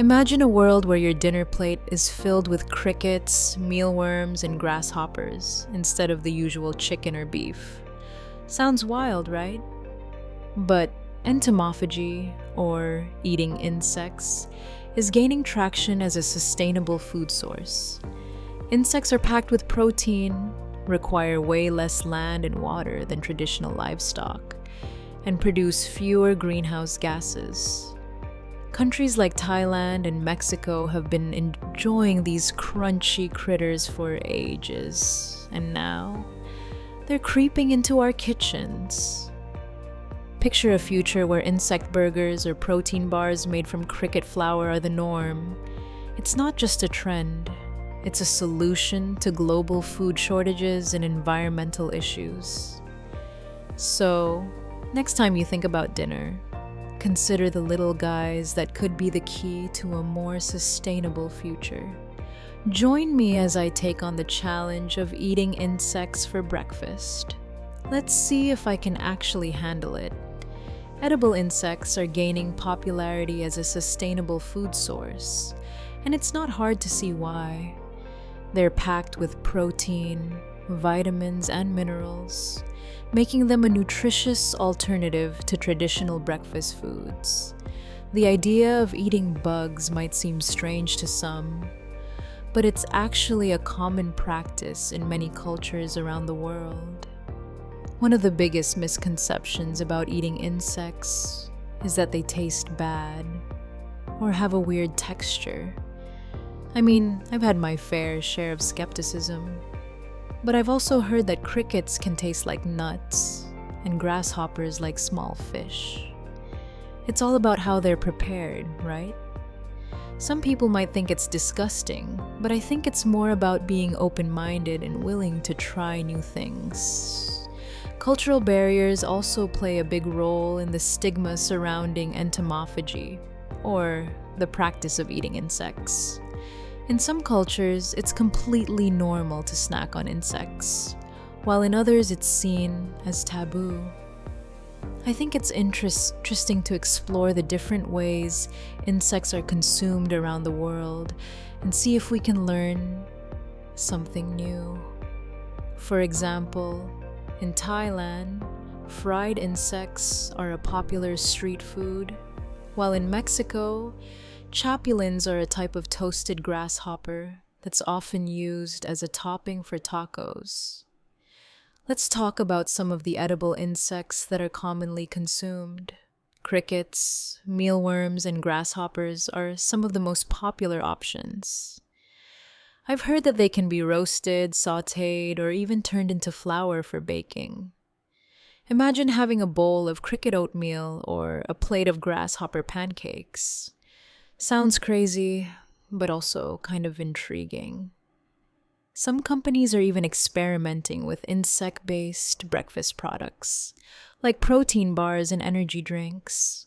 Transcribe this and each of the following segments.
Imagine a world where your dinner plate is filled with crickets, mealworms, and grasshoppers instead of the usual chicken or beef. Sounds wild, right? But entomophagy, or eating insects, is gaining traction as a sustainable food source. Insects are packed with protein, require way less land and water than traditional livestock, and produce fewer greenhouse gases. Countries like Thailand and Mexico have been enjoying these crunchy critters for ages, and now they're creeping into our kitchens. Picture a future where insect burgers or protein bars made from cricket flour are the norm. It's not just a trend, it's a solution to global food shortages and environmental issues. So, next time you think about dinner, consider the little guys that could be the key to a more sustainable future. Join me as I take on the challenge of eating insects for breakfast. Let's see if I can actually handle it. Edible insects are gaining popularity as a sustainable food source, and it's not hard to see why. They're packed with protein, vitamins, and minerals, making them a nutritious alternative to traditional breakfast foods. The idea of eating bugs might seem strange to some, but it's actually a common practice in many cultures around the world. One of the biggest misconceptions about eating insects is that they taste bad or have a weird texture. I mean, I've had my fair share of skepticism, but I've also heard that crickets can taste like nuts and grasshoppers like small fish. It's all about how they're prepared, right? Some people might think it's disgusting, but I think it's more about being open-minded and willing to try new things. Cultural barriers also play a big role in the stigma surrounding entomophagy, or the practice of eating insects. In some cultures, it's completely normal to snack on insects, while in others it's seen as taboo. I think it's interesting to explore the different ways insects are consumed around the world and see if we can learn something new. For example, in Thailand, fried insects are a popular street food, while in Mexico, chapulines are a type of toasted grasshopper that's often used as a topping for tacos. Let's talk about some of the edible insects that are commonly consumed. Crickets, mealworms, and grasshoppers are some of the most popular options. I've heard that they can be roasted, sautéed, or even turned into flour for baking. Imagine having a bowl of cricket oatmeal or a plate of grasshopper pancakes. Sounds crazy, but also kind of intriguing. Some companies are even experimenting with insect-based breakfast products, like protein bars and energy drinks.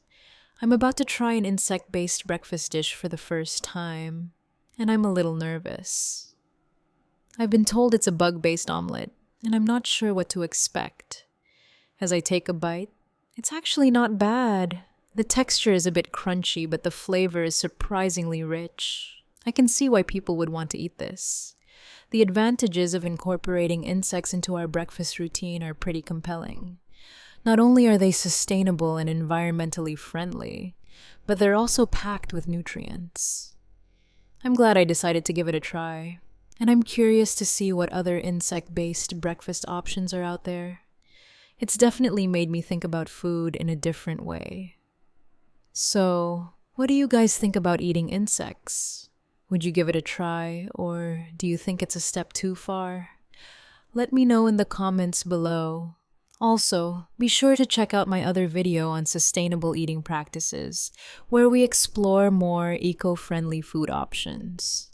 I'm about to try an insect-based breakfast dish for the first time, and I'm a little nervous. I've been told it's a bug-based omelet, and I'm not sure what to expect. As I take a bite, it's actually not bad. The texture is a bit crunchy, but the flavor is surprisingly rich. I can see why people would want to eat this. The advantages of incorporating insects into our breakfast routine are pretty compelling. Not only are they sustainable and environmentally friendly, but they're also packed with nutrients. I'm glad I decided to give it a try, and I'm curious to see what other insect-based breakfast options are out there. It's definitely made me think about food in a different way. So, what do you guys think about eating insects? Would you give it a try, or do you think it's a step too far? Let me know in the comments below. Also, be sure to check out my other video on sustainable eating practices, where we explore more eco-friendly food options.